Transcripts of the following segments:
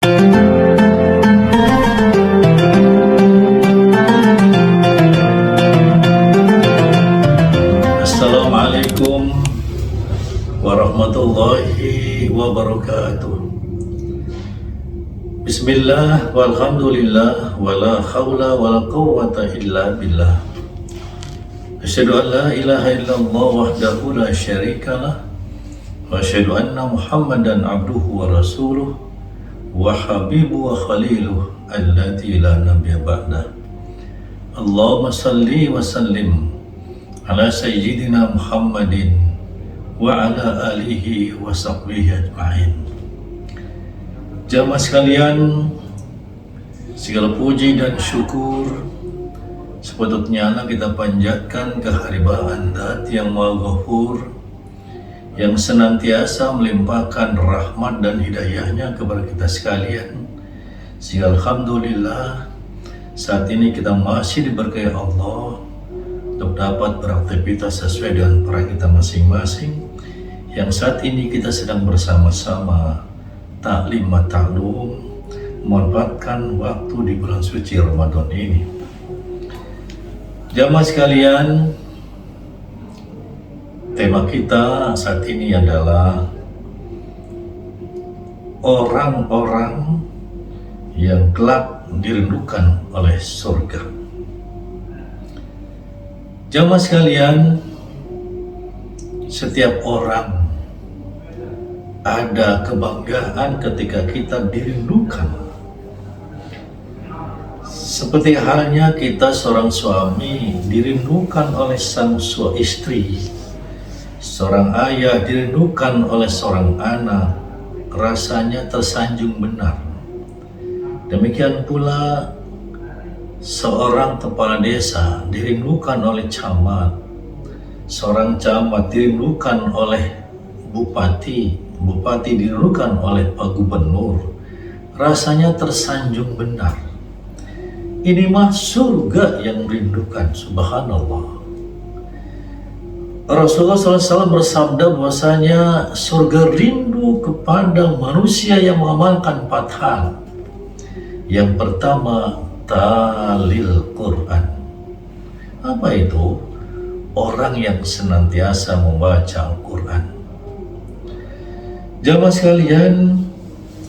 Assalamualaikum warahmatullahi wabarakatuh. Bismillah walhamdulillah wala hawla wala quwwata illa billah. Asyhadu an la ilaha illallah wahdahu la syarikalah wa asyhadu anna Muhammadan abduhu wa rasuluh wa habibu wa khaliluh allati la nabiyya ba'dah. Allahumma salli wa sallim ala sayyidina Muhammadin wa ala alihi wa sahbihi ajma'in. Jamaah sekalian, segala puji dan syukur sepatutnya kita panjatkan kehadiran Zat yang Maha Ghafur, yang senantiasa melimpahkan rahmat dan hidayahnya kepada kita sekalian. Sehingga alhamdulillah saat ini kita masih diberkahi Allah untuk dapat beraktivitas sesuai dengan peran kita masing-masing. Yang saat ini kita sedang bersama-sama taklim taklum, memanfaatkan waktu di bulan suci Ramadan ini. Jamaah sekalian, tema kita saat ini adalah orang-orang yang kelak dirindukan oleh surga. Jamaah sekalian, setiap orang ada kebanggaan ketika kita dirindukan. Seperti halnya kita seorang suami dirindukan oleh sang istri, seorang ayah dirindukan oleh seorang anak, rasanya tersanjung benar. Demikian pula seorang kepala desa dirindukan oleh camat, seorang camat dirindukan oleh bupati, bupati dirindukan oleh Pak Gubernur, rasanya tersanjung benar. Ini mah surga yang merindukan, subhanallah. Rasulullah SAW bersabda bahwasanya surga rindu kepada manusia yang mengamalkan 4 hal. Yang pertama, talil Quran. Apa itu? Orang yang senantiasa membaca Al-Quran. Jamaah sekalian,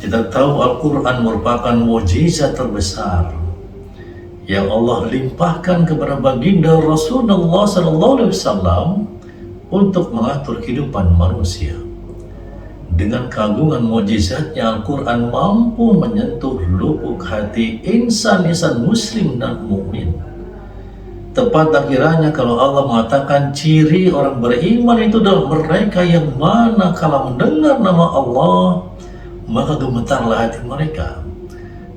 kita tahu Al-Quran merupakan mukjizat terbesar yang Allah limpahkan kepada baginda Rasulullah SAW untuk mengatur kehidupan manusia. Dengan keagungan mukjizatnya, Al-Quran mampu menyentuh lubuk hati insan-insan muslim dan mukmin. Tepat kiranya kalau Allah mengatakan ciri orang beriman itu adalah mereka yang mana kalau mendengar nama Allah maka gemetarlah hati mereka,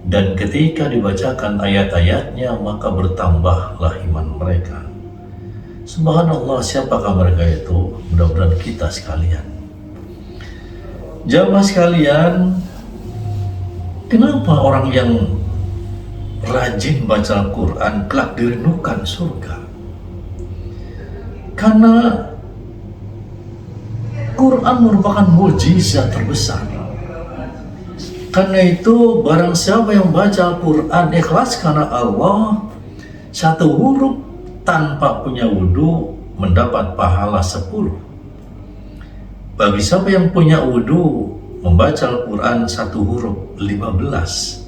dan ketika dibacakan ayat-ayatnya maka bertambahlah iman mereka. Subhanallah, siapakah mereka itu? Mudah-mudahan kita sekalian. Jamaah sekalian, kenapa orang yang rajin baca Al-Quran kelak dirindukan surga? Karena Quran merupakan mukjizat terbesar. Karena itu barang siapa yang baca Al-Quran ikhlas karena Allah, 1 huruf tanpa punya wudhu mendapat pahala 10. Bagi siapa yang punya wudhu membaca Al-Quran 1 huruf 15.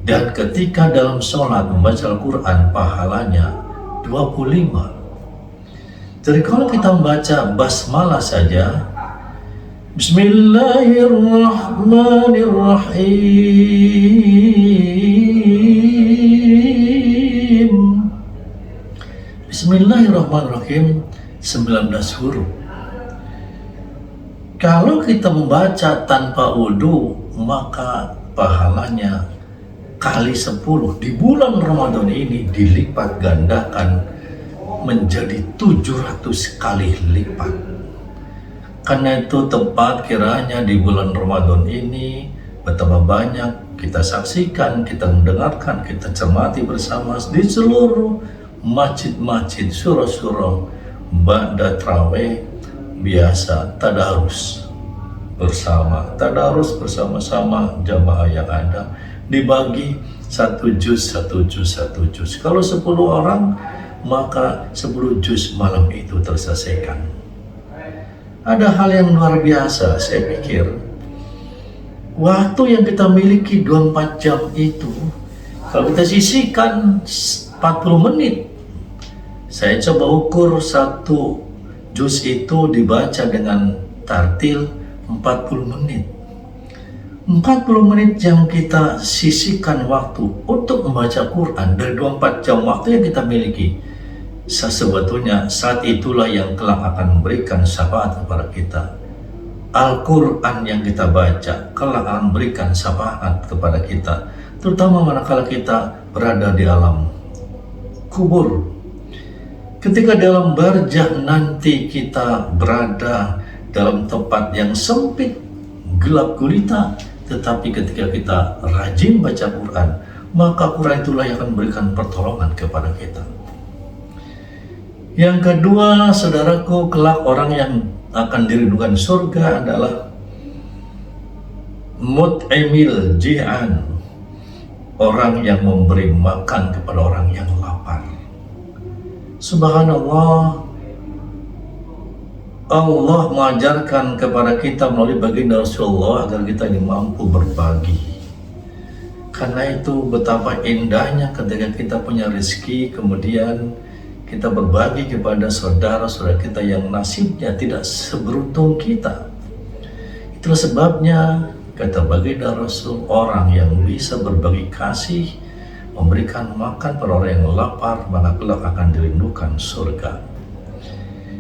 Dan ketika dalam sholat membaca Al-Quran pahalanya 25. Jadi kalau kita membaca basmalah saja, Bismillahirrahmanirrahim. Bismillahirrahmanirrahim 19 huruf. Kalau kita membaca tanpa wudhu maka pahalanya kali 10 di bulan Ramadan ini dilipat gandakan menjadi 700 kali lipat. Karena itu tepat kiranya di bulan Ramadan ini betapa banyak kita saksikan, kita mendengarkan, kita cermati bersama di seluruh masjid-masjid, surah-surah ba'da tarawih biasa tadarus. bersama, tadarus bersama-sama jamaah yang ada, dibagi 1 juz. Kalau 10 orang, maka 10 juz malam itu terselesaikan. Ada hal yang luar biasa, saya pikir waktu yang kita miliki 24 jam itu, kalau kita sisihkan 40 menit, saya coba ukur 1 juz itu dibaca dengan tartil 40 menit. 40 menit yang kita sisihkan waktu untuk membaca Quran dari 24 jam waktu yang kita miliki, sebetulnya saat itulah yang kelak akan memberikan syafaat kepada kita. Al-Quran yang kita baca kelak akan memberikan syafaat kepada kita, terutama manakala kita berada di alam kubur. Ketika dalam barzah nanti kita berada dalam tempat yang sempit, gelap gulita, tetapi ketika kita rajin baca Quran, maka Quran itulah yang akan memberikan pertolongan kepada kita. Yang kedua, saudaraku, kelak orang yang akan dirindukan surga adalah mut'imil ji'an, orang yang memberi makan kepada orang yang lapar. Subhanallah, Allah mengajarkan kepada kita melalui baginda Rasulullah agar kita ini mampu berbagi. Karena itu betapa indahnya ketika kita punya rezeki, kemudian kita berbagi kepada saudara-saudara kita yang nasibnya tidak seberuntung kita. Itulah sebabnya kata baginda Rasul, orang yang bisa berbagi kasih, memberikan makan pada orang yang lapar, maka kelak akan dirindukan surga.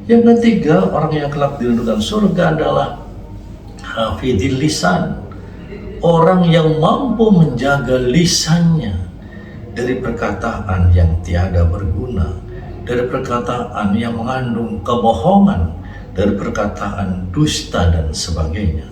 Yang ketiga, orang yang kelak dirindukan surga adalah hafidhil lisan, orang yang mampu menjaga lisannya dari perkataan yang tiada berguna, dari perkataan yang mengandung kebohongan, dari perkataan dusta dan sebagainya.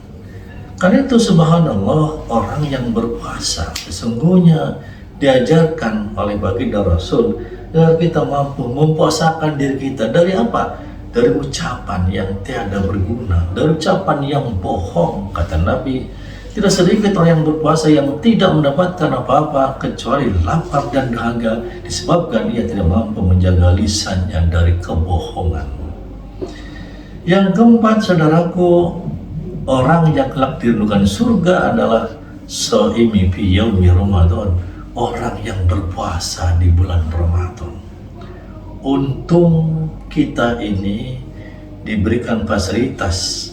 Karena itu subhanallah, orang yang berpuasa sesungguhnya diajarkan oleh baginda Rasul agar kita mampu mempuasakan diri kita dari apa? Dari ucapan yang tiada berguna, dari ucapan yang bohong. Kata Nabi, tidak sedikit orang yang berpuasa yang tidak mendapatkan apa-apa kecuali lapar dan dahaga, disebabkan dia tidak mampu menjaga lisannya dari kebohongan. Yang keempat, saudaraku, orang yang kelak dirindukan surga adalah shaimi fi yaumi Ramadan, orang yang berpuasa di bulan Ramadan. Untung kita ini diberikan fasilitas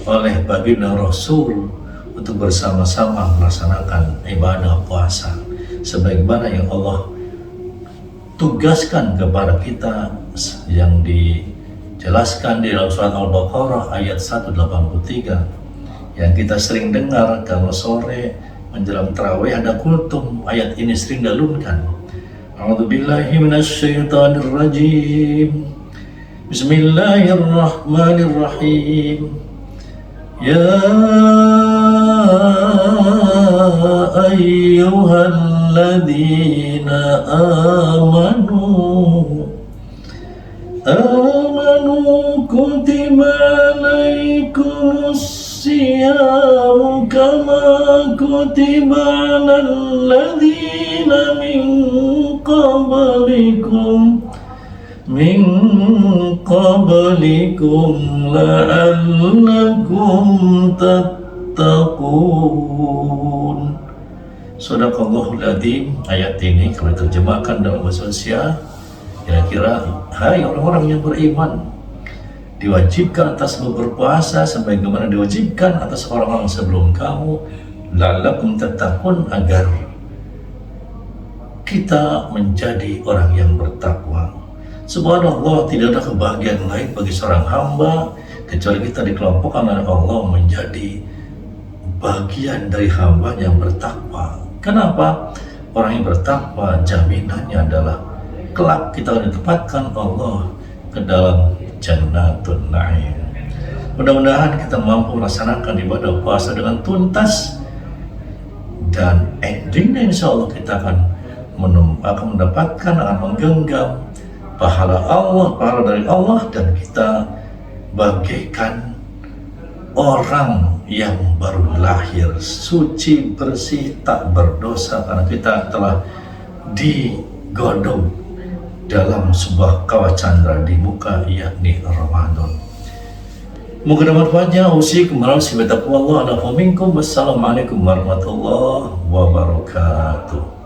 oleh baginda Rasul untuk bersama-sama melaksanakan ibadah puasa sebagaimana yang Allah tugaskan kepada kita, yang dijelaskan di dalam surat Al-Baqarah ayat 183 yang kita sering dengar kalau sore menjelang tarawih ada kultum. Ayat ini sering dialunkan. A'udzubillahi minasyaitonir rajim. Bismillahirrahmanirrahim. Ya ayyuhalladzina amanu kutiba alaikumus siyamu kama kutiba alal ladzina min qablikum la'allakum tattaqun. Shadaqallahul adzim. Ayat ini kalau diterjemahkan dalam bahasa Indonesia, kira-kira, hai orang-orang yang beriman, diwajibkan atas berpuasa sebagaimana diwajibkan atas orang-orang sebelum kamu, la'allakum tattaqun, agar kita menjadi orang yang bertakwa. Subhanallah, tidak ada kebahagiaan lain bagi seorang hamba kecuali kita dikelompokkan oleh Allah menjadi bagian dari hamba yang bertakwa. Kenapa? Orang yang bertakwa jaminannya adalah kelak kita akan ditempatkan Allah ke dalam Jannatun Na'im. Mudah-mudahan kita mampu melaksanakan ibadah puasa dengan tuntas, dan endingnya insya Allah kita akan mendapatkan, akan menggenggam pahala Allah, pahala dari Allah, dan kita bagaikan orang yang baru lahir, suci, bersih, tak berdosa, karena kita telah digodok dalam sebuah kawah candra di muka, yakni Ramadan. Moga manfaatnya. Usikum warahmatullahi wabarakatuh. Wassalamualaikum warahmatullahi wabarakatuh.